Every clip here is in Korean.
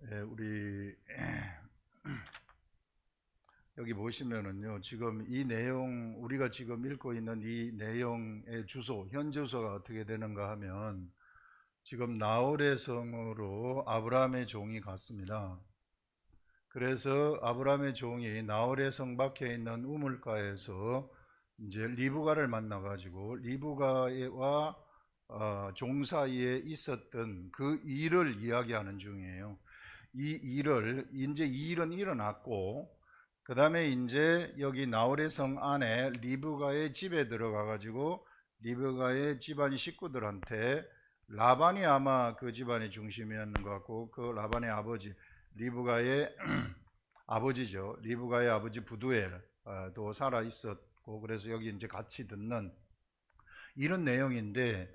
우리 여기 보시면은요, 지금 이 내용, 우리가 지금 읽고 있는 이 내용의 주소, 현 주소가 어떻게 되는가 하면 지금 나홀의 성으로 아브라함의 종이 갔습니다. 그래서 아브라함의 종이 나홀의 성 밖에 있는 우물가에서 이제 리브가를 만나가지고 리브가와 종 사이에 있었던 그 일을 이야기하는 중이에요. 이 일은 일어났고, 그 다음에 이제 여기 나홀의 성 안에 리브가의 집에 들어가 가지고 리브가의 집안 식구들한테, 라반이 아마 그 집안의 중심이었는 것 같고, 그 라반의 아버지 리브가의 아버지죠. 리브가의 아버지 부두엘도 살아 있었고, 그래서 여기 이제 같이 듣는 이런 내용인데,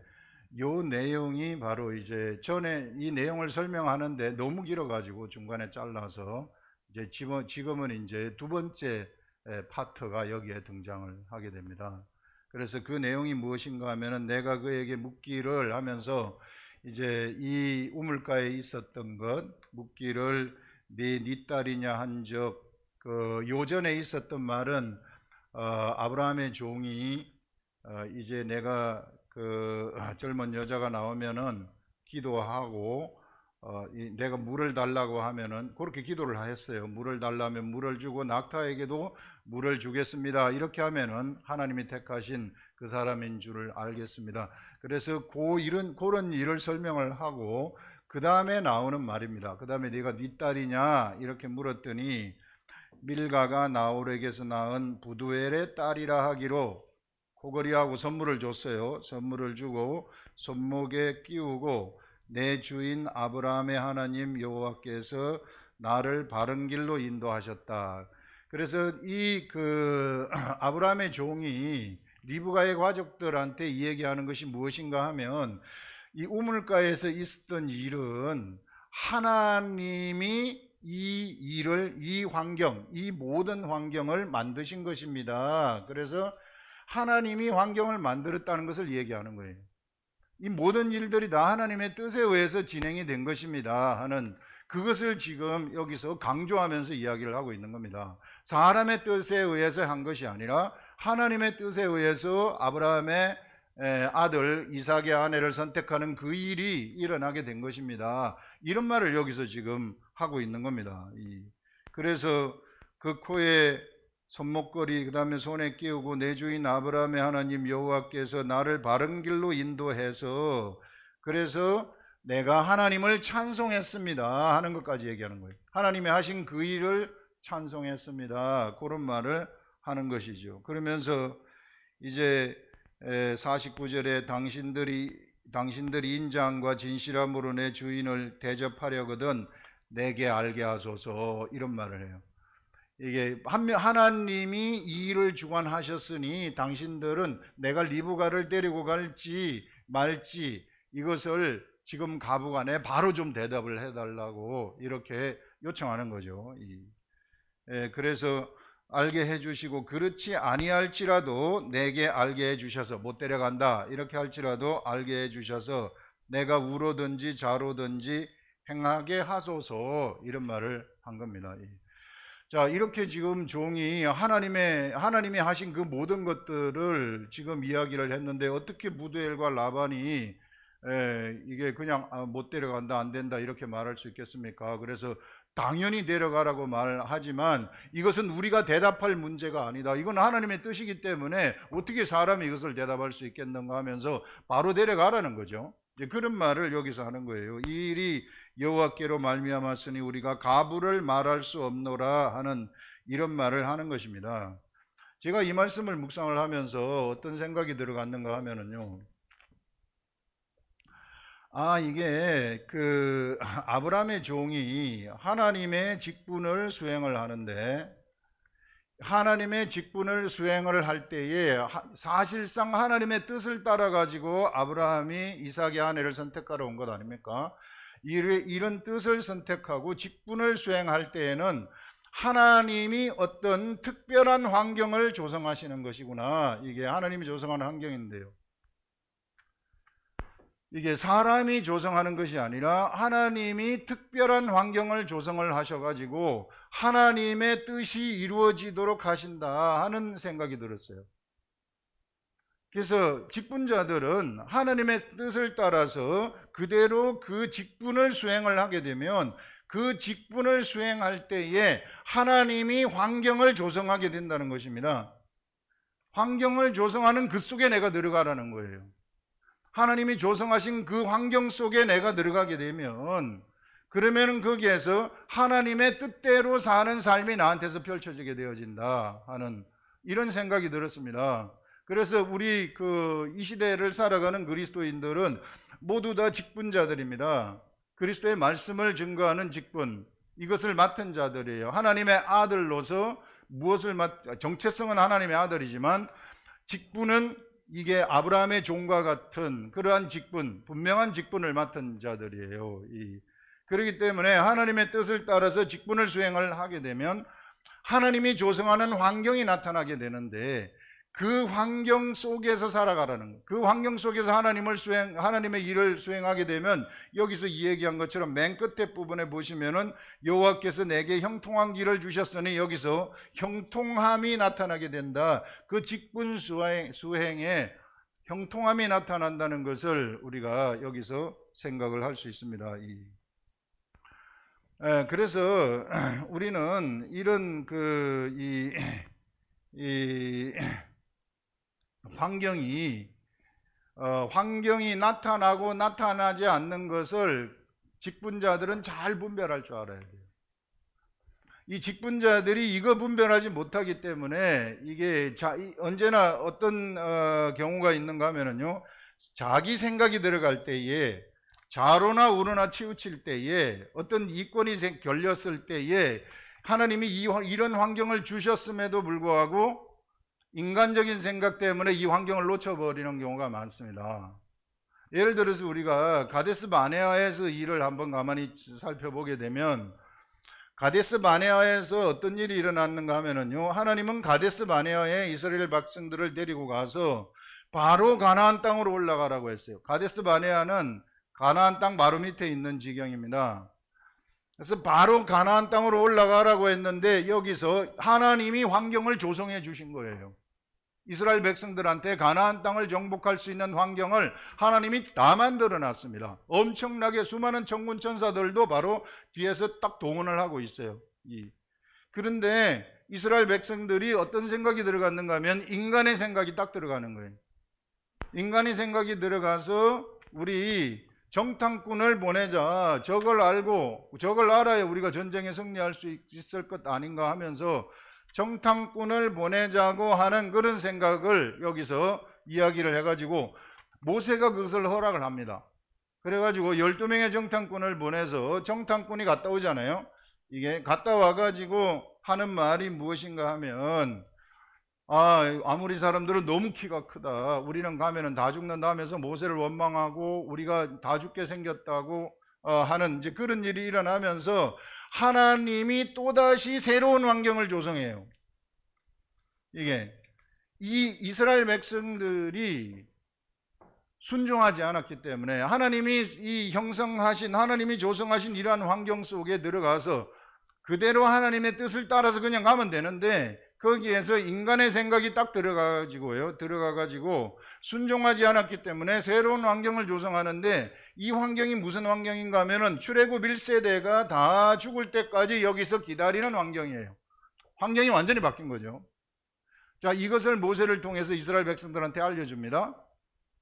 요 내용이 바로 이제 전에 이 내용을 설명하는데 너무 길어가지고 중간에 잘라서 이제 지금은 이제 두 번째 파트가 여기에 등장을 하게 됩니다. 그래서 그 내용이 무엇인가 하면은, 내가 그에게 묻기를 하면서 이제 이 우물가에 있었던 것, 묻기를 네 딸이냐 한 적, 그 요전에 있었던 말은 아브라함의 종이 이제 내가 그 젊은 여자가 나오면은 기도하고 내가 물을 달라고 하면은 그렇게 기도를 했어요. 물을 달라면 물을 주고 낙타에게도 물을 주겠습니다. 이렇게 하면은 하나님이 택하신 그 사람인 줄을 알겠습니다. 그래서 그런 일을 설명을 하고, 그 다음에 나오는 말입니다. 그 다음에 네가 네 딸이냐 이렇게 물었더니, 밀가가 나홀에게서 낳은 부두엘의 딸이라 하기로 코걸이하고 선물을 줬어요. 선물을 주고 손목에 끼우고, 내 주인 아브라함의 하나님 여호와께서 나를 바른 길로 인도하셨다. 그래서 이 아브라함의 종이 리브가의 가족들한테 이 얘기하는 것이 무엇인가 하면, 이 우물가에서 있었던 일은 하나님이 이 환경, 이 모든 환경을 만드신 것입니다. 그래서 하나님이 환경을 만들었다는 것을 얘기하는 거예요. 이 모든 일들이 다 하나님의 뜻에 의해서 진행이 된 것입니다 하는, 그것을 지금 여기서 강조하면서 이야기를 하고 있는 겁니다. 사람의 뜻에 의해서 한 것이 아니라 하나님의 뜻에 의해서 아브라함의 아들 이삭의 아내를 선택하는 그 일이 일어나게 된 것입니다. 이런 말을 여기서 지금 하고 있는 겁니다. 그래서 그 코에 손목걸이, 그 다음에 손에 끼우고, 내 주인 아브라함의 하나님 여호와께서 나를 바른 길로 인도해서, 그래서 내가 하나님을 찬송했습니다 하는 것까지 얘기하는 거예요. 하나님이 하신 그 일을 찬송했습니다, 그런 말을 하는 것이죠. 그러면서 이제 49절에 당신들이 인자함과 진실함으로 내 주인을 대접하려거든 내게 알게 하소서, 이런 말을 해요. 이게 하나님이 이 일을 주관하셨으니 당신들은 내가 리브가를 데리고 갈지 말지 이것을 지금 가부간에 바로 좀 대답을 해달라고 이렇게 요청하는 거죠. 그래서 알게 해주시고, 그렇지 아니할지라도 내게 알게 해주셔서, 못 데려간다 이렇게 할지라도 알게 해주셔서 내가 우로든지 좌로든지 행하게 하소서, 이런 말을 한 겁니다. 자, 이렇게 지금 종이 하나님이 하신 그 모든 것들을 지금 이야기를 했는데, 어떻게 부두엘과 라반이 이게 그냥 못 데려간다, 안 된다 이렇게 말할 수 있겠습니까? 그래서 당연히 데려가라고 말하지만 이것은 우리가 대답할 문제가 아니다. 이건 하나님의 뜻이기 때문에 어떻게 사람이 이것을 대답할 수 있겠는가 하면서 바로 데려가라는 거죠. 이제 그런 말을 여기서 하는 거예요. 이 일이 여호와께로 말미암았으니 우리가 가부를 말할 수 없노라 하는, 이런 말을 하는 것입니다. 제가 이 말씀을 묵상을 하면서 어떤 생각이 들어갔는가 하면은요, 이게 아브라함의 종이 하나님의 직분을 수행을 하는데, 하나님의 직분을 수행을 할 때에 사실상 하나님의 뜻을 따라 가지고 아브라함이 이삭의 아내를 선택하러 온 것 아닙니까? 이런 뜻을 선택하고 직분을 수행할 때에는 하나님이 어떤 특별한 환경을 조성하시는 것이구나, 이게 하나님이 조성하는 환경인데요, 이게 사람이 조성하는 것이 아니라 하나님이 특별한 환경을 조성을 하셔가지고 하나님의 뜻이 이루어지도록 하신다 하는 생각이 들었어요. 그래서 직분자들은 하나님의 뜻을 따라서 그대로 그 직분을 수행을 하게 되면 그 직분을 수행할 때에 하나님이 환경을 조성하게 된다는 것입니다. 환경을 조성하는 그 속에 내가 들어가라는 거예요. 하나님이 조성하신 그 환경 속에 내가 들어가게 되면 그러면은 거기에서 하나님의 뜻대로 사는 삶이 나한테서 펼쳐지게 되어진다 하는 이런 생각이 들었습니다. 그래서 우리 이 시대를 살아가는 그리스도인들은 모두 다 직분자들입니다. 그리스도의 말씀을 증거하는 직분, 이것을 맡은 자들이에요. 하나님의 아들로서 정체성은 하나님의 아들이지만 직분은 이게 아브라함의 종과 같은 그러한 직분, 분명한 직분을 맡은 자들이에요. 그렇기 때문에 하나님의 뜻을 따라서 직분을 수행을 하게 되면 하나님이 조성하는 환경이 나타나게 되는데 그 환경 속에서 살아가라는 거예요. 그 환경 속에서 하나님의 일을 수행하게 되면 여기서 이 얘기한 것처럼 맨 끝에 부분에 보시면은 여호와께서 내게 형통한 길을 주셨으니 여기서 형통함이 나타나게 된다. 그 직분 수행에 형통함이 나타난다는 것을 우리가 여기서 생각을 할 수 있습니다. 그래서 우리는 이런 환경이 나타나고 나타나지 않는 것을 직분자들은 잘 분별할 줄 알아야 돼요. 이 직분자들이 이거 분별하지 못하기 때문에 이게 언제나 어떤 경우가 있는가 하면은요, 자기 생각이 들어갈 때에 좌로나 우로나 치우칠 때에 어떤 이권이 걸렸을 때에 하나님이 이런 환경을 주셨음에도 불구하고 인간적인 생각 때문에 이 환경을 놓쳐버리는 경우가 많습니다. 예를 들어서 우리가 가데스 바네아에서 일을 한번 가만히 살펴보게 되면 가데스 바네아에서 어떤 일이 일어났는가 하면은요, 하나님은 가데스 바네아에 이스라엘 백성들을 데리고 가서 바로 가나안 땅으로 올라가라고 했어요. 가데스 바네아는 가나안 땅 바로 밑에 있는 지경입니다. 그래서 바로 가나안 땅으로 올라가라고 했는데 여기서 하나님이 환경을 조성해 주신 거예요. 이스라엘 백성들한테 가나안 땅을 정복할 수 있는 환경을 하나님이 다 만들어 놨습니다. 엄청나게 수많은 천군 천사들도 바로 뒤에서 딱 동원을 하고 있어요. 그런데 이스라엘 백성들이 어떤 생각이 들어갔는가 하면 인간의 생각이 딱 들어가는 거예요. 인간의 생각이 들어가서 우리 정탐꾼을 보내자, 저걸 알아야 우리가 전쟁에 승리할 수 있을 것 아닌가 하면서 정탐꾼을 보내자고 하는 그런 생각을 여기서 이야기를 해가지고 모세가 그것을 허락을 합니다. 그래가지고 12명의 정탐꾼을 보내서 정탐꾼이 갔다 오잖아요. 이게 갔다 와가지고 하는 말이 무엇인가 하면 아무리 사람들은 너무 키가 크다, 우리는 가면은 다 죽는다 하면서 모세를 원망하고 우리가 다 죽게 생겼다고 하는 이제 그런 일이 일어나면서 하나님이 또다시 새로운 환경을 조성해요. 이 이스라엘 백성들이 순종하지 않았기 때문에 하나님이 하나님이 조성하신 이러한 환경 속에 들어가서 그대로 하나님의 뜻을 따라서 그냥 가면 되는데 거기에서 인간의 생각이 딱 들어가가지고 순종하지 않았기 때문에 새로운 환경을 조성하는데 이 환경이 무슨 환경인가 하면은 출애굽 1세대가 다 죽을 때까지 여기서 기다리는 환경이에요. 환경이 완전히 바뀐 거죠. 자, 이것을 모세를 통해서 이스라엘 백성들한테 알려줍니다.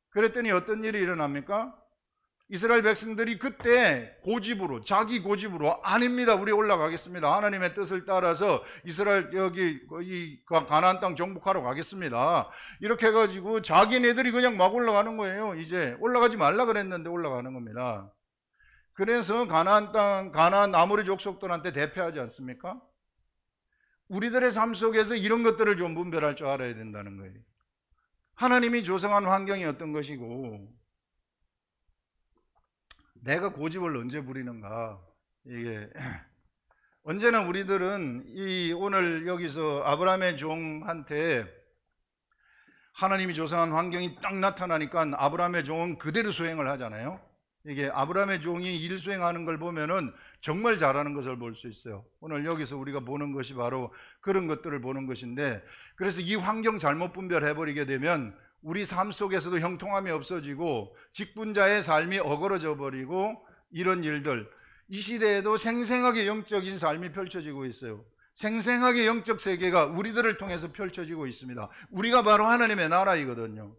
그랬더니 어떤 일이 일어납니까? 이스라엘 백성들이 그때 자기 고집으로 아닙니다, 우리 올라가겠습니다, 하나님의 뜻을 따라서 이스라엘 가나안 땅 정복하러 가겠습니다, 이렇게 해가지고 자기네들이 그냥 막 올라가는 거예요. 이제 올라가지 말라 그랬는데 올라가는 겁니다. 그래서 가나안 아모리 족속들한테 대표하지 않습니까? 우리들의 삶 속에서 이런 것들을 좀 분별할 줄 알아야 된다는 거예요. 하나님이 조성한 환경이 어떤 것이고 내가 고집을 언제 부리는가. 이게 언제나 우리들은 오늘 여기서 아브라함의 종한테 하나님이 조성한 환경이 딱 나타나니까 아브라함의 종은 그대로 수행을 하잖아요. 이게 아브라함의 종이 일 수행하는 걸 보면은 정말 잘하는 것을 볼 수 있어요. 오늘 여기서 우리가 보는 것이 바로 그런 것들을 보는 것인데, 그래서 이 환경 잘못 분별해버리게 되면 우리 삶 속에서도 형통함이 없어지고 직분자의 삶이 어그러져 버리고, 이런 일들, 이 시대에도 생생하게 영적인 삶이 펼쳐지고 있어요. 생생하게 영적 세계가 우리들을 통해서 펼쳐지고 있습니다. 우리가 바로 하나님의 나라이거든요.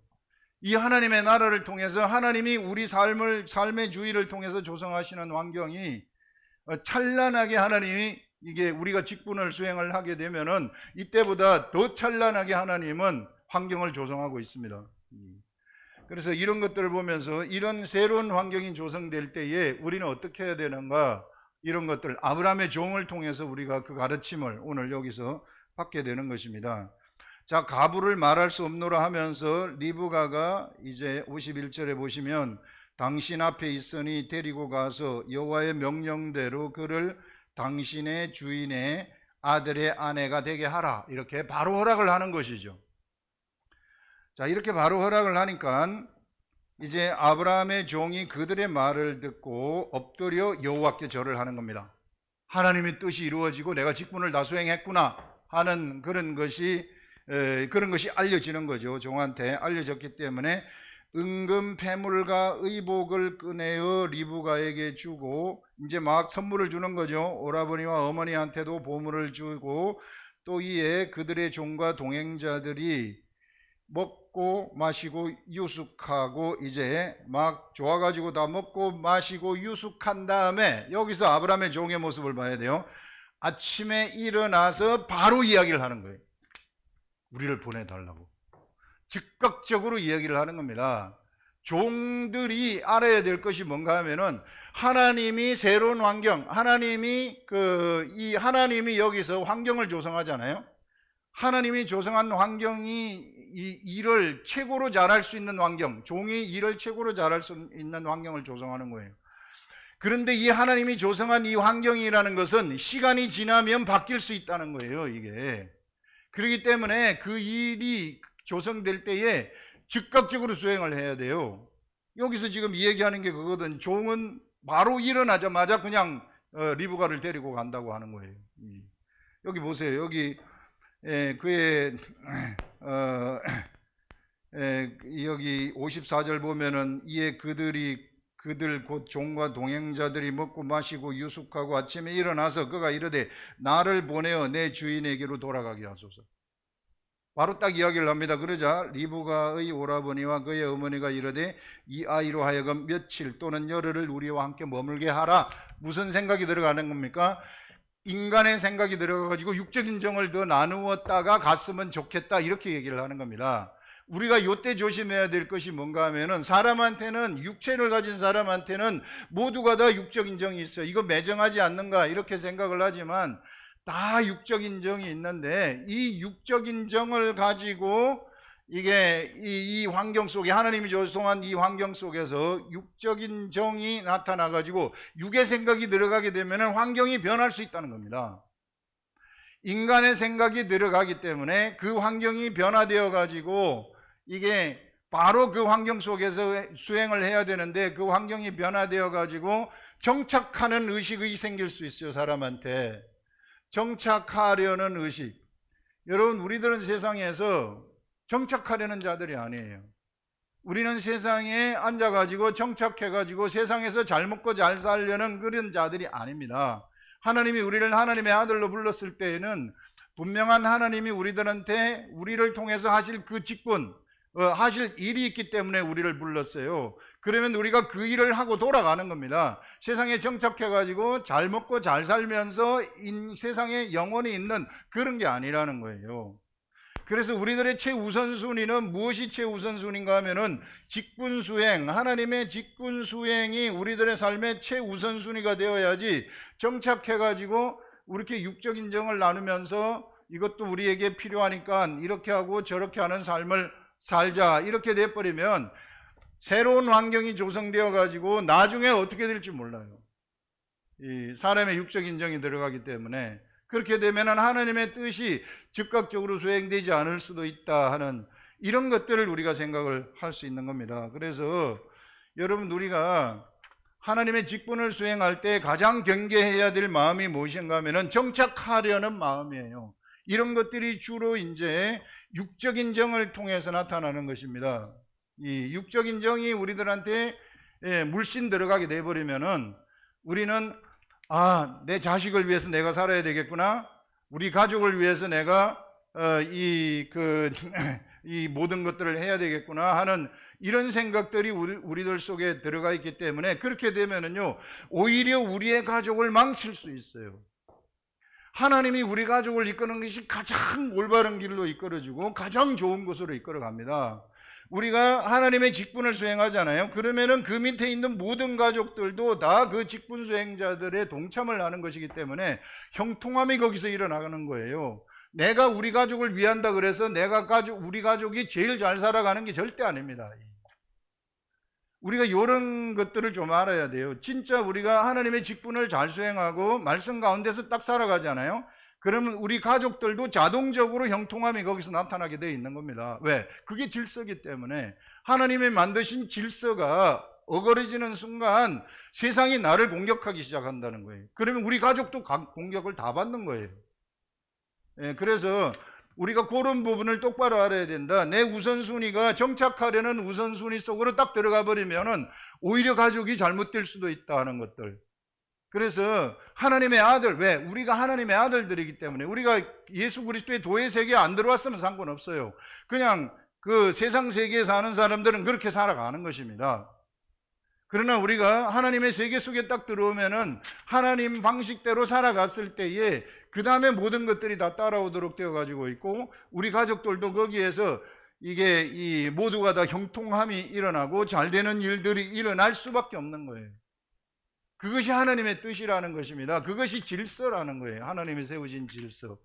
이 하나님의 나라를 통해서 하나님이 우리 삶의 주의를 통해서 조성하시는 환경이 찬란하게, 하나님이 이게 우리가 직분을 수행을 하게 되면은 이때보다 더 찬란하게 하나님은 환경을 조성하고 있습니다. 그래서 이런 것들을 보면서 이런 새로운 환경이 조성될 때에 우리는 어떻게 해야 되는가, 이런 것들 아브라함의 종을 통해서 우리가 그 가르침을 오늘 여기서 받게 되는 것입니다. 자, 가부를 말할 수 없노라 하면서 리브가가 이제 51절에 보시면 당신 앞에 있으니 데리고 가서 여호와의 명령대로 그를 당신의 주인의 아들의 아내가 되게 하라, 이렇게 바로 허락을 하는 것이죠. 자, 이렇게 바로 허락을 하니까 이제 아브라함의 종이 그들의 말을 듣고 엎드려 여호와께 절을 하는 겁니다. 하나님의 뜻이 이루어지고 내가 직분을 다 수행했구나 하는 그런 것이 알려지는 거죠. 종한테 알려졌기 때문에 은금 패물과 의복을 꺼내어 리브가에게 주고 이제 막 선물을 주는 거죠. 오라버니와 어머니한테도 보물을 주고, 또 이에 그들의 종과 동행자들이 먹고 마시고 유숙하고, 이제 막 좋아가지고 다 먹고 마시고 유숙한 다음에 여기서 아브라함의 종의 모습을 봐야 돼요. 아침에 일어나서 바로 이야기를 하는 거예요. 우리를 보내달라고 즉각적으로 이야기를 하는 겁니다. 종들이 알아야 될 것이 뭔가 하면은 하나님이 새로운 환경, 하나님이 여기서 환경을 조성하잖아요. 하나님이 조성한 환경이 이 일을 최고로 잘할 수 있는 환경, 종이 일을 최고로 잘할 수 있는 환경을 조성하는 거예요. 그런데 이 하나님이 조성한 이 환경이라는 것은 시간이 지나면 바뀔 수 있다는 거예요, 이게. 그렇기 때문에 그 일이 조성될 때에 즉각적으로 수행을 해야 돼요. 여기서 지금 얘기하는 게 그거든. 종은 바로 일어나자마자 그냥 리브가를 데리고 간다고 하는 거예요. 여기 보세요. 여기 그의 여기 54절 보면은 이에 그들 곧 종과 동행자들이 먹고 마시고 유숙하고 아침에 일어나서 그가 이르되 나를 보내어 내 주인에게로 돌아가게 하소서. 바로 딱 이야기를 합니다. 그러자 리브가의 오라버니와 그의 어머니가 이르되 이 아이로 하여금 며칠 또는 열흘을 우리와 함께 머물게 하라. 무슨 생각이 들어가는 겁니까? 인간의 생각이 들어가가지고 육적인 정을 더 나누었다가 갔으면 좋겠다, 이렇게 얘기를 하는 겁니다. 우리가 요때 조심해야 될 것이 뭔가 하면은 사람한테는, 육체를 가진 사람한테는 모두가 다 육적인 정이 있어요. 이거 매정하지 않는가 이렇게 생각을 하지만 다 육적인 정이 있는데, 이 육적인 정을 가지고 이게 이 환경 속에, 하나님이 조성한 이 환경 속에서 육적인 정이 나타나 가지고 육의 생각이 들어가게 되면 환경이 변할 수 있다는 겁니다. 인간의 생각이 들어가기 때문에 그 환경이 변화되어 가지고 이게 바로 그 환경 속에서 수행을 해야 되는데, 그 환경이 변화되어 가지고 정착하는 의식이 생길 수 있어요. 사람한테 정착하려는 의식. 여러분, 우리들은 세상에서 정착하려는 자들이 아니에요. 우리는 세상에 앉아가지고 정착해가지고 세상에서 잘 먹고 잘 살려는 그런 자들이 아닙니다. 하나님이 우리를 하나님의 아들로 불렀을 때에는 분명한 하나님이 우리들한테 우리를 통해서 하실 그 직분, 하실 일이 있기 때문에 우리를 불렀어요. 그러면 우리가 그 일을 하고 돌아가는 겁니다. 세상에 정착해가지고 잘 먹고 잘 살면서 세상에 영원히 있는 그런 게 아니라는 거예요. 그래서 우리들의 최우선순위는 무엇이 최우선순위인가 하면은 직분수행, 하나님의 직분수행이 우리들의 삶의 최우선순위가 되어야지, 정착해가지고 이렇게 육적인 정을 나누면서 이것도 우리에게 필요하니까 이렇게 하고 저렇게 하는 삶을 살자, 이렇게 돼버리면 새로운 환경이 조성되어 가지고 나중에 어떻게 될지 몰라요. 이 사람의 육적인 정이 들어가기 때문에 그렇게 되면 하나님의 뜻이 즉각적으로 수행되지 않을 수도 있다 하는 이런 것들을 우리가 생각을 할 수 있는 겁니다. 그래서 여러분, 우리가 하나님의 직분을 수행할 때 가장 경계해야 될 마음이 무엇인가 하면은 정착하려는 마음이에요. 이런 것들이 주로 이제 육적인 정을 통해서 나타나는 것입니다. 이 육적인 정이 우리들한테 물씬 들어가게 돼버리면은 우리는 내 자식을 위해서 내가 살아야 되겠구나. 우리 가족을 위해서 내가 이 모든 것들을 해야 되겠구나 하는 이런 생각들이 우리들 속에 들어가 있기 때문에 그렇게 되면은요, 오히려 우리의 가족을 망칠 수 있어요. 하나님이 우리 가족을 이끄는 것이 가장 올바른 길로 이끌어주고 가장 좋은 곳으로 이끌어갑니다. 우리가 하나님의 직분을 수행하잖아요. 그러면은 그 밑에 있는 모든 가족들도 다 그 직분 수행자들의 동참을 하는 것이기 때문에 형통함이 거기서 일어나는 거예요. 내가 우리 가족을 위한다 그래서 우리 가족이 제일 잘 살아가는 게 절대 아닙니다. 우리가 이런 것들을 좀 알아야 돼요. 진짜 우리가 하나님의 직분을 잘 수행하고 말씀 가운데서 딱 살아가잖아요. 그러면 우리 가족들도 자동적으로 형통함이 거기서 나타나게 되어 있는 겁니다. 왜? 그게 질서이기 때문에. 하나님이 만드신 질서가 어그러지는 순간 세상이 나를 공격하기 시작한다는 거예요. 그러면 우리 가족도 공격을 다 받는 거예요. 그래서 우리가 그런 부분을 똑바로 알아야 된다. 내 우선순위가 정착하려는 우선순위 속으로 딱 들어가 버리면은 오히려 가족이 잘못될 수도 있다 하는 것들. 그래서 하나님의 아들, 왜? 우리가 하나님의 아들들이기 때문에 우리가 예수 그리스도의 도의 세계에 안 들어왔으면 상관없어요. 그냥 그 세상 세계에 사는 사람들은 그렇게 살아가는 것입니다. 그러나 우리가 하나님의 세계 속에 딱 들어오면은 하나님 방식대로 살아갔을 때에 그 다음에 모든 것들이 다 따라오도록 되어 가지고 있고 우리 가족들도 거기에서 이 모두가 다 형통함이 일어나고 잘 되는 일들이 일어날 수밖에 없는 거예요. 그것이 하나님의 뜻이라는 것입니다. 그것이 질서라는 거예요. 하나님이 세우신 질서.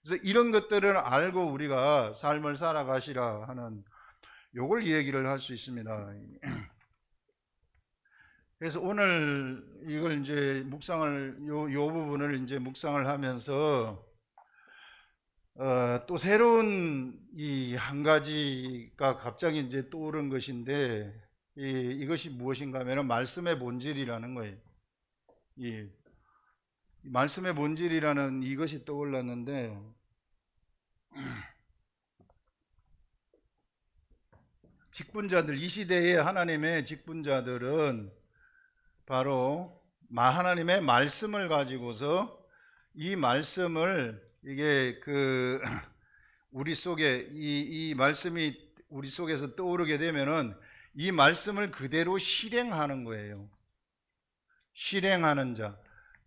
그래서 이런 것들을 알고 우리가 삶을 살아가시라 하는 요걸 얘기를 할 수 있습니다. 그래서 오늘 이걸 이제 묵상을 요 부분을 이제 묵상을 하면서 또 새로운 이 한 가지가 갑자기 이제 떠오른 것인데 이것이 무엇인가 하면 말씀의 본질이라는 거예요. 이 말씀의 본질이라는 이것이 떠올랐는데 직분자들, 이 시대의 하나님의 직분자들은 바로 하나님의 말씀을 가지고서 이 말씀을 이게 우리 속에 이 말씀이 우리 속에서 떠오르게 되면은 이 말씀을 그대로 실행하는 거예요. 실행하는 자.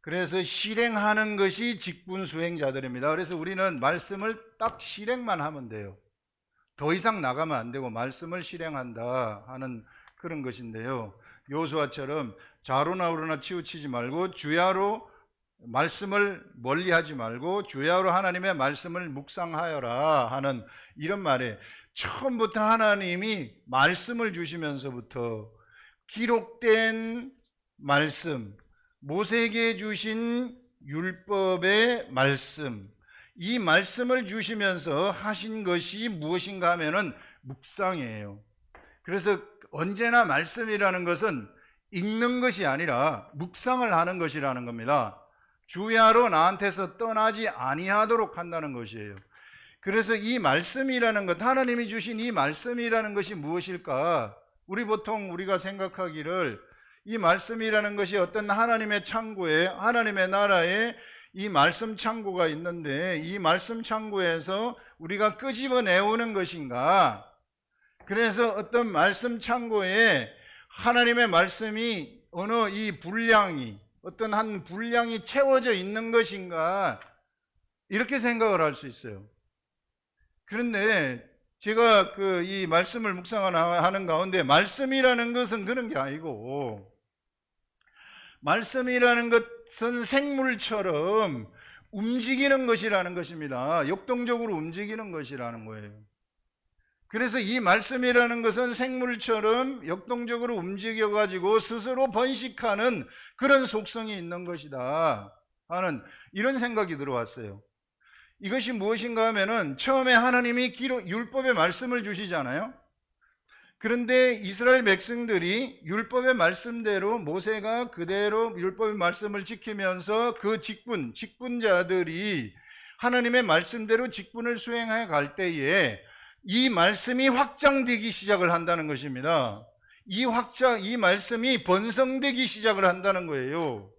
그래서 실행하는 것이 직분 수행자들입니다. 그래서 우리는 말씀을 딱 실행만 하면 돼요. 더 이상 나가면 안 되고 말씀을 실행한다 하는 그런 것인데요. 요수아처럼 좌로나 우로나 치우치지 말고 주야로 말씀을 멀리하지 말고 주야로 하나님의 말씀을 묵상하여라 하는 이런 말에 처음부터 하나님이 말씀을 주시면서부터 기록된 말씀, 모세에게 주신 율법의 말씀, 이 말씀을 주시면서 하신 것이 무엇인가 하면은 묵상이에요. 그래서 언제나 말씀이라는 것은 읽는 것이 아니라 묵상을 하는 것이라는 겁니다. 주야로 나한테서 떠나지 아니하도록 한다는 것이에요. 그래서 이 말씀이라는 것, 하나님이 주신 이 말씀이라는 것이 무엇일까? 우리가 생각하기를 이 말씀이라는 것이 어떤 하나님의 창고에, 하나님의 나라에 이 말씀 창고가 있는데 이 말씀 창고에서 우리가 끄집어내오는 것인가? 그래서 어떤 말씀 창고에 하나님의 말씀이 어느 이 분량이 어떤 한 분량이 채워져 있는 것인가? 이렇게 생각을 할 수 있어요. 그런데 제가 이 말씀을 묵상하는 가운데 말씀이라는 것은 그런 게 아니고 말씀이라는 것은 생물처럼 움직이는 것이라는 것입니다. 역동적으로 움직이는 것이라는 거예요. 그래서 이 말씀이라는 것은 생물처럼 역동적으로 움직여가지고 스스로 번식하는 그런 속성이 있는 것이다 하는 이런 생각이 들어왔어요. 이것이 무엇인가 하면은 처음에 하나님이 율법의 말씀을 주시잖아요. 그런데 이스라엘 백성들이 율법의 말씀대로 모세가 그대로 율법의 말씀을 지키면서 그 직분자들이 하나님의 말씀대로 직분을 수행해 갈 때에 이 말씀이 확장되기 시작을 한다는 것입니다. 이 말씀이 번성되기 시작을 한다는 거예요.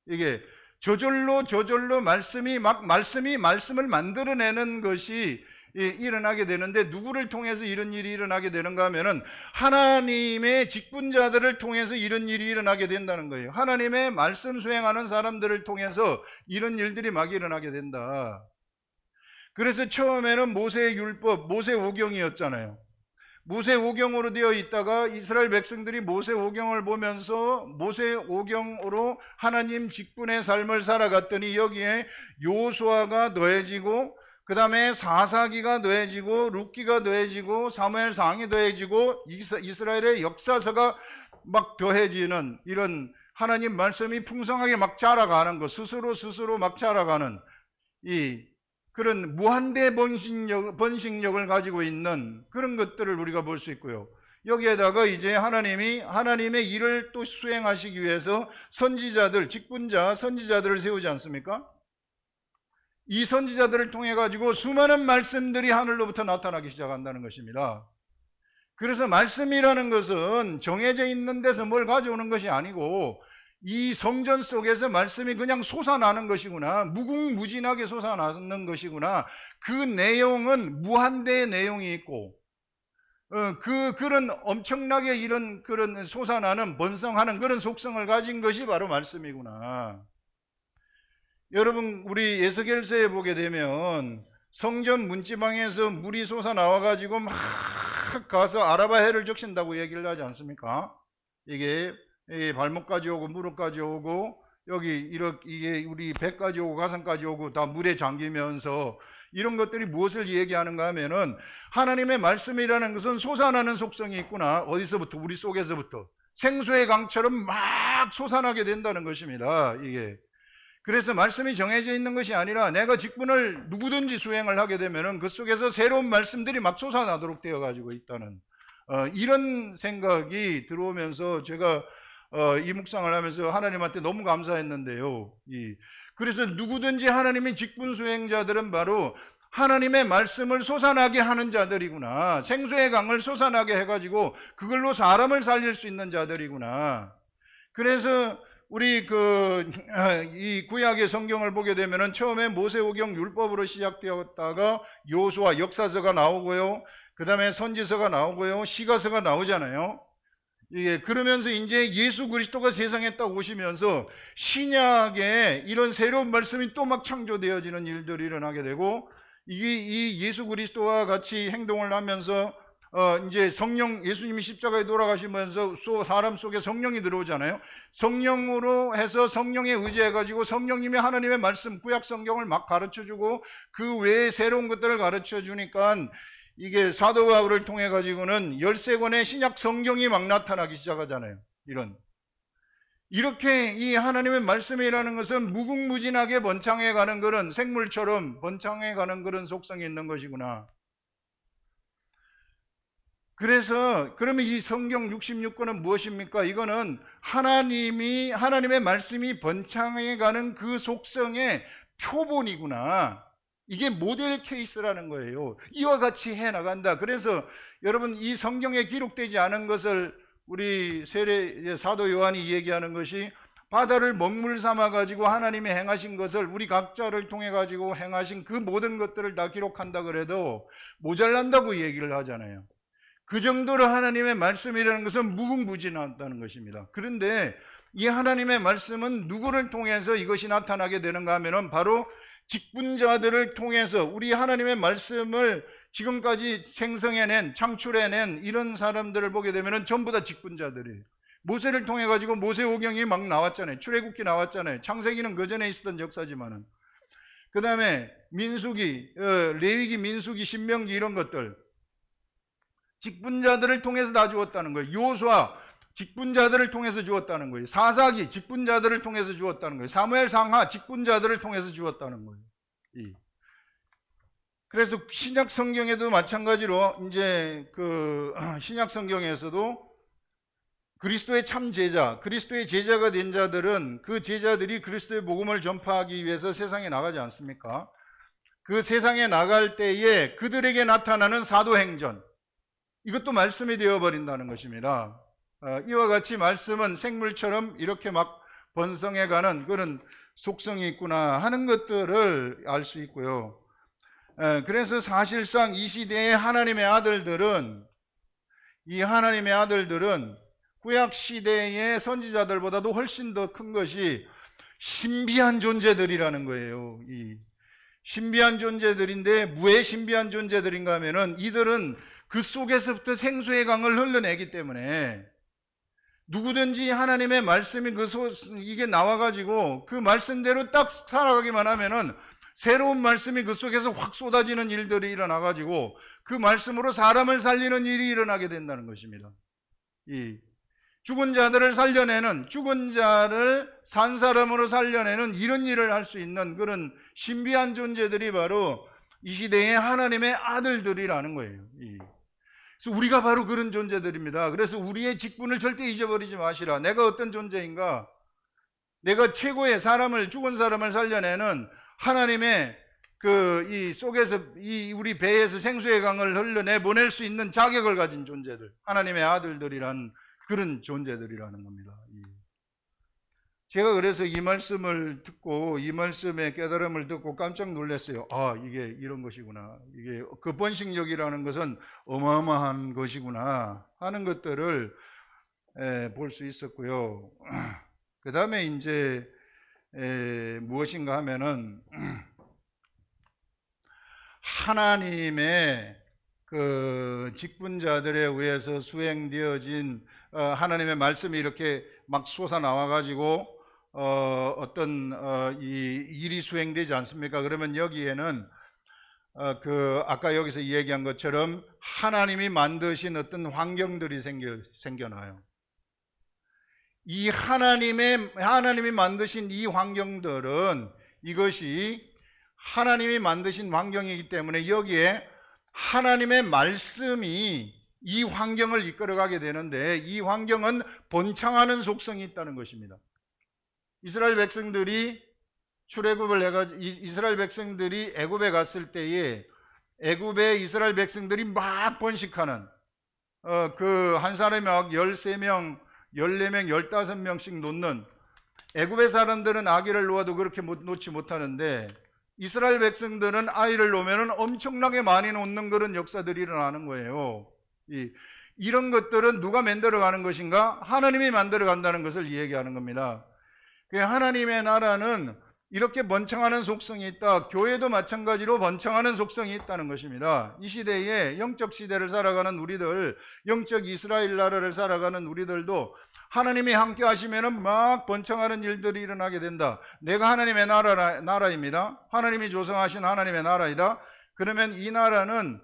이게 저절로 말씀을 만들어내는 것이 일어나게 되는데, 누구를 통해서 이런 일이 일어나게 되는가 하면은 하나님의 직분자들을 통해서 이런 일이 일어나게 된다는 거예요. 하나님의 말씀 수행하는 사람들을 통해서 이런 일들이 막 일어나게 된다. 그래서 처음에는 모세의 율법, 모세 오경이었잖아요. 모세 오경으로 되어 있다가 이스라엘 백성들이 모세 오경을 보면서 모세 오경으로 하나님 직분의 삶을 살아갔더니 여기에 요수아가 더해지고, 그 다음에 사사기가 더해지고, 룻기가 더해지고, 사무엘상이 더해지고, 이스라엘의 역사서가 막 더해지는, 이런 하나님 말씀이 풍성하게 막 자라가는 것, 스스로 막 자라가는 그런 무한대 번식력을 가지고 있는 그런 것들을 우리가 볼 수 있고요. 여기에다가 이제 하나님의 일을 또 수행하시기 위해서 선지자들, 선지자들을 세우지 않습니까? 이 선지자들을 통해 가지고 수많은 말씀들이 하늘로부터 나타나기 시작한다는 것입니다. 그래서 말씀이라는 것은 정해져 있는 데서 뭘 가져오는 것이 아니고, 이 성전 속에서 말씀이 그냥 솟아나는 것이구나, 무궁무진하게 솟아나는 것이구나, 그 내용은 무한대의 내용이 있고, 그런 엄청나게 그런 솟아나는 번성하는 그런 속성을 가진 것이 바로 말씀이구나. 여러분, 우리 에스겔서에 보게 되면 성전 문지방에서 물이 솟아나와 가지고 막 가서 아라바해를 적신다고 얘기를 하지 않습니까? 이게 발목까지 오고 무릎까지 오고, 이게 우리 배까지 오고 가슴까지 오고 다 물에 잠기면서, 이런 것들이 무엇을 얘기하는가 하면은 하나님의 말씀이라는 것은 솟아나는 속성이 있구나. 어디서부터? 우리 속에서부터 생수의 강처럼 막 솟아나게 된다는 것입니다. 이게 그래서 말씀이 정해져 있는 것이 아니라 내가 직분을 누구든지 수행을 하게 되면은 그 속에서 새로운 말씀들이 막 솟아나도록 되어 가지고 있다는 이런 생각이 들어오면서 제가 이 묵상을 하면서 하나님한테 너무 감사했는데요. 그래서 누구든지 하나님의 직분 수행자들은 바로 하나님의 말씀을 솟아나게 하는 자들이구나. 생수의 강을 솟아나게 해가지고 그걸로 사람을 살릴 수 있는 자들이구나. 그래서 우리 이 구약의 성경을 보게 되면은 처음에 모세오경 율법으로 시작되었다가 요수아 역사서가 나오고요. 그 다음에 선지서가 나오고요. 시가서가 나오잖아요. 그러면서 이제 예수 그리스도가 세상에 딱 오시면서 신약에 이런 새로운 말씀이 또 막 창조되어지는 일들이 일어나게 되고, 이 예수 그리스도와 같이 행동을 하면서 이제 예수님이 십자가에 돌아가시면서 사람 속에 성령이 들어오잖아요. 성령으로 해서 성령에 의지해가지고 성령님이 하나님의 말씀, 구약 성경을 막 가르쳐주고 그 외에 새로운 것들을 가르쳐주니까 이게 사도 바울을 통해 가지고는 13권의 신약 성경이 막 나타나기 시작하잖아요. 이렇게 이 하나님의 말씀이라는 것은 무궁무진하게 번창해가는 그런 생물처럼 번창해가는 그런 속성이 있는 것이구나. 그래서 그러면 이 성경 66권은 무엇입니까? 이거는 하나님의 말씀이 번창해가는 그 속성의 표본이구나. 이게 모델 케이스라는 거예요. 이와 같이 해나간다. 그래서 여러분, 이 성경에 기록되지 않은 것을 우리 사도 요한이 얘기하는 것이, 바다를 먹물 삼아 가지고 하나님이 행하신 것을 우리 각자를 통해 가지고 행하신 그 모든 것들을 다 기록한다 그래도 모자란다고 얘기를 하잖아요. 그 정도로 하나님의 말씀이라는 것은 무궁무진하다는 것입니다. 그런데 이 하나님의 말씀은 누구를 통해서 이것이 나타나게 되는가 하면은 바로 직분자들을 통해서, 우리 하나님의 말씀을 지금까지 생성해낸, 창출해낸 이런 사람들을 보게 되면은 전부 다 직분자들이에요. 모세를 통해 가지고 모세오경이 막 나왔잖아요. 출애굽기 나왔잖아요. 창세기는 그 전에 있었던 역사지만은. 그 다음에 민수기, 레위기, 민수기, 신명기 이런 것들 직분자들을 통해서 다 주었다는 거예요. 요수아 직분자들을 통해서 주었다는 거예요. 사사기 직분자들을 통해서 주었다는 거예요. 사무엘상하 직분자들을 통해서 주었다는 거예요. 그래서 신약 성경에도 마찬가지로 이제 그 신약 성경에서도 그리스도의 참 제자, 그리스도의 제자가 된 자들은 그 제자들이 그리스도의 복음을 전파하기 위해서 세상에 나가지 않습니까? 그 세상에 나갈 때에 그들에게 나타나는 사도행전, 이것도 말씀이 되어버린다는 것입니다. 이와 같이 말씀은 생물처럼 이렇게 막 번성해가는 그런 속성이 있구나 하는 것들을 알 수 있고요. 그래서 사실상 이 시대의 하나님의 아들들은, 이 하나님의 아들들은 구약 시대의 선지자들보다도 훨씬 더 큰 것이 신비한 존재들이라는 거예요. 이 신비한 존재들인데, 왜 신비한 존재들인가 하면은 이들은 그 속에서부터 생수의 강을 흘러내기 때문에 누구든지 하나님의 말씀이 이게 나와가지고 그 말씀대로 딱 살아가기만 하면은 새로운 말씀이 그 속에서 확 쏟아지는 일들이 일어나가지고 그 말씀으로 사람을 살리는 일이 일어나게 된다는 것입니다. 이 죽은 자들을 살려내는, 죽은 자를 산 사람으로 살려내는 이런 일을 할 수 있는 그런 신비한 존재들이 바로 이 시대의 하나님의 아들들이라는 거예요. 그래서 우리가 바로 그런 존재들입니다. 그래서 우리의 직분을 절대 잊어버리지 마시라. 내가 어떤 존재인가? 내가 최고의 사람을, 죽은 사람을 살려내는 하나님의 이 속에서 이 우리 배에서 생수의 강을 흘러내 보낼 수 있는 자격을 가진 존재들, 하나님의 아들들이란 그런 존재들이라는 겁니다. 제가 그래서 이 말씀을 듣고, 이 말씀의 깨달음을 듣고 깜짝 놀랐어요. 이게 이런 것이구나. 이게 그 번식력이라는 것은 어마어마한 것이구나 하는 것들을 볼 수 있었고요. 그 다음에 이제 무엇인가 하면은 하나님의 그 직분자들에 의해서 수행되어진 하나님의 말씀이 이렇게 막 솟아 나와 가지고 이 일이 수행되지 않습니까? 그러면 여기에는 아까 여기서 얘기한 것처럼 하나님이 만드신 어떤 환경들이 생겨나요. 이 하나님이 만드신 이 환경들은, 이것이 하나님이 만드신 환경이기 때문에 여기에 하나님의 말씀이 이 환경을 이끌어가게 되는데, 이 환경은 번창하는 속성이 있다는 것입니다. 이스라엘 백성들이 출애굽을 해가지고 이스라엘 백성들이 애굽에 갔을 때에 애굽에 이스라엘 백성들이 막 번식하는 그 한 사람이 막 13명, 14명, 15명씩 놓는, 애굽의 사람들은 아기를 놓아도 그렇게 놓지 못하는데 이스라엘 백성들은 아이를 놓으면 엄청나게 많이 놓는 그런 역사들이 일어나는 거예요. 이런 것들은 누가 만들어가는 것인가? 하나님이 만들어간다는 것을 얘기하는 겁니다. 하나님의 나라는 이렇게 번창하는 속성이 있다. 교회도 마찬가지로 번창하는 속성이 있다는 것입니다. 이 시대에 영적 시대를 살아가는 우리들, 영적 이스라엘 나라를 살아가는 우리들도 하나님이 함께 하시면은 막 번창하는 일들이 일어나게 된다. 내가 하나님의 나라입니다. 하나님이 조성하신 하나님의 나라이다. 그러면 이 나라는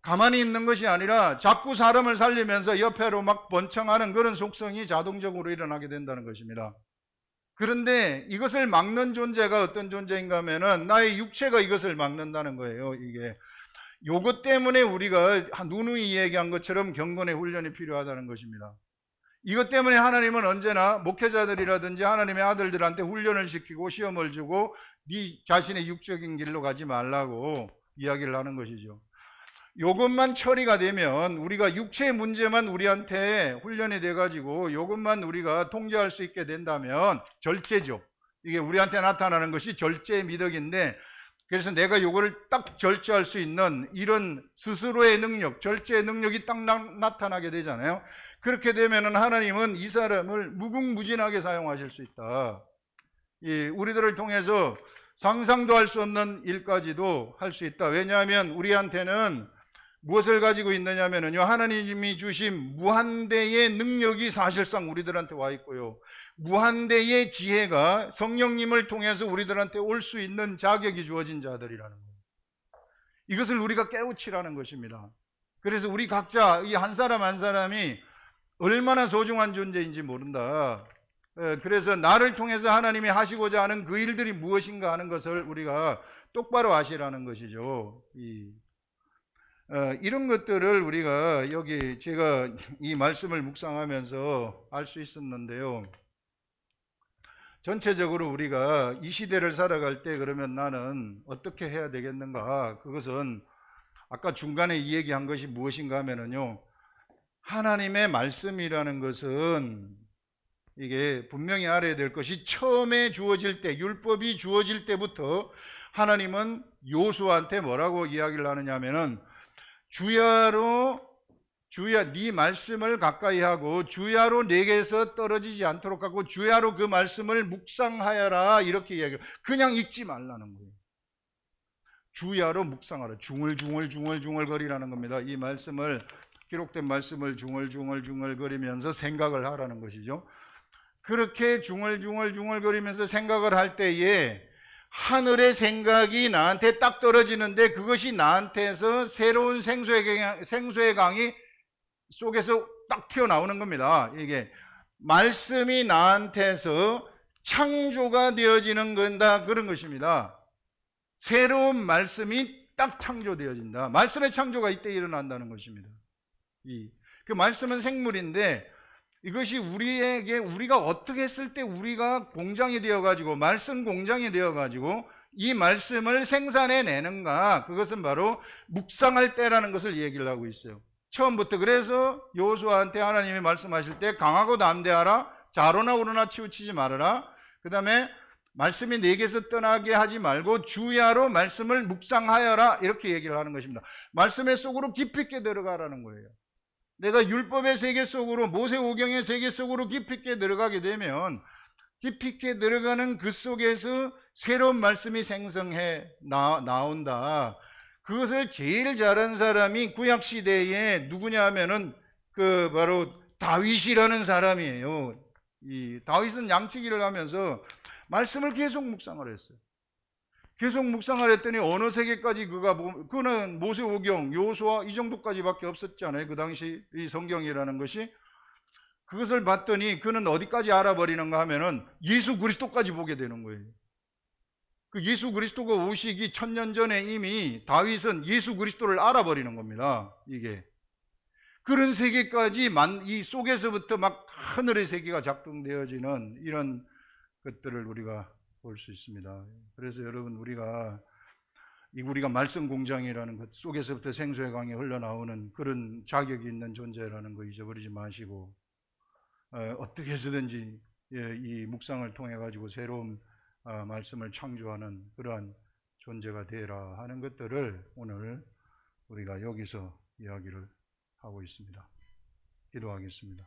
가만히 있는 것이 아니라 자꾸 사람을 살리면서 옆에로 막 번창하는 그런 속성이 자동적으로 일어나게 된다는 것입니다. 그런데 이것을 막는 존재가 어떤 존재인가 하면은 나의 육체가 이것을 막는다는 거예요. 요것 때문에 우리가 누누이 얘기한 것처럼 경건의 훈련이 필요하다는 것입니다. 이것 때문에 하나님은 언제나 목회자들이라든지 하나님의 아들들한테 훈련을 시키고 시험을 주고 네 자신의 육적인 길로 가지 말라고 이야기를 하는 것이죠. 요것만 처리가 되면, 우리가 육체의 문제만 우리한테 훈련이 돼가지고 요것만 우리가 통제할 수 있게 된다면 절제죠. 이게 우리한테 나타나는 것이 절제의 미덕인데, 그래서 내가 요거를 딱 절제할 수 있는 이런 스스로의 능력, 절제의 능력이 딱 나타나게 되잖아요. 그렇게 되면은 하나님은 이 사람을 무궁무진하게 사용하실 수 있다. 우리들을 통해서 상상도 할 수 없는 일까지도 할 수 있다. 왜냐하면 우리한테는 무엇을 가지고 있느냐면요, 하나님이 주신 무한대의 능력이 사실상 우리들한테 와 있고요, 무한대의 지혜가 성령님을 통해서 우리들한테 올 수 있는 자격이 주어진 자들이라는 거예요. 이것을 우리가 깨우치라는 것입니다. 그래서 우리 각자 이 한 사람 한 사람이 얼마나 소중한 존재인지 모른다. 그래서 나를 통해서 하나님이 하시고자 하는 그 일들이 무엇인가 하는 것을 우리가 똑바로 아시라는 것이죠. 이런 것들을 우리가 여기 제가 이 말씀을 묵상하면서 알 수 있었는데요. 전체적으로 우리가 이 시대를 살아갈 때 그러면 나는 어떻게 해야 되겠는가? 그것은 아까 중간에 이 얘기한 것이 무엇인가 하면은요. 하나님의 말씀이라는 것은 이게 분명히 알아야 될 것이 처음에 주어질 때, 율법이 주어질 때부터 하나님은 요수아한테 뭐라고 이야기를 하느냐 하면은 주야 네 말씀을 가까이 하고 주야로 내게서 떨어지지 않도록 하고 주야로 그 말씀을 묵상하여라 이렇게 이야기해요. 그냥 읽지 말라는 거예요. 주야로 묵상하라. 중얼중얼거리라는 겁니다. 이 말씀을 기록된 말씀을 중얼중얼거리면서 생각을 하라는 것이죠. 그렇게 중얼중얼거리면서 생각을 할 때에 하늘의 생각이 나한테 딱 떨어지는데 그것이 나한테서 새로운 생수의 강이 속에서 딱 튀어나오는 겁니다. 이게 말씀이 나한테서 창조가 되어지는 건다 그런 것입니다. 새로운 말씀이 딱 창조되어진다. 말씀의 창조가 이때 일어난다는 것입니다. 그 말씀은 생물인데 이것이 우리가 어떻게 했을 때 우리가 공장이 되어가지고 말씀 공장이 되어가지고 이 말씀을 생산해내는가, 그것은 바로 묵상할 때라는 것을 얘기를 하고 있어요. 처음부터. 그래서 여호수아한테 하나님이 말씀하실 때 강하고 담대하라, 좌로나 우로나 치우치지 말아라, 그 다음에 말씀이 내게서 떠나게 하지 말고 주야로 말씀을 묵상하여라 이렇게 얘기를 하는 것입니다. 말씀의 속으로 깊이 있게 들어가라는 거예요. 내가 율법의 세계 속으로, 모세오경의 세계 속으로 깊이 있게 들어가게 되면 깊이 있게 들어가는 그 속에서 새로운 말씀이 생성해 나온다. 그것을 제일 잘한 사람이 구약시대에 누구냐 하면은 바로 다윗이라는 사람이에요. 이 다윗은 양치기를 하면서 말씀을 계속 묵상을 했어요. 계속 묵상을 했더니 어느 세계까지 그는 모세오경, 여호수아 이 정도까지밖에 없었잖아요. 그 당시 이 성경이라는 것이. 그것을 봤더니 그는 어디까지 알아버리는가 하면은 예수 그리스도까지 보게 되는 거예요. 그 예수 그리스도가 오시기 1000년 전에 이미 다윗은 예수 그리스도를 알아버리는 겁니다. 이게 그런 세계까지 이 속에서부터 막 하늘의 세계가 작동되어지는 이런 것들을 우리가 볼 수 있습니다. 그래서 여러분 우리가 말씀 공장이라는 것 속에서부터 생수의 강이 흘러나오는 그런 자격이 있는 존재라는 거 잊어버리지 마시고 어떻게 해서든지 이 묵상을 통해 가지고 새로운 말씀을 창조하는 그러한 존재가 되라 하는 것들을 오늘 우리가 여기서 이야기를 하고 있습니다. 기도하겠습니다.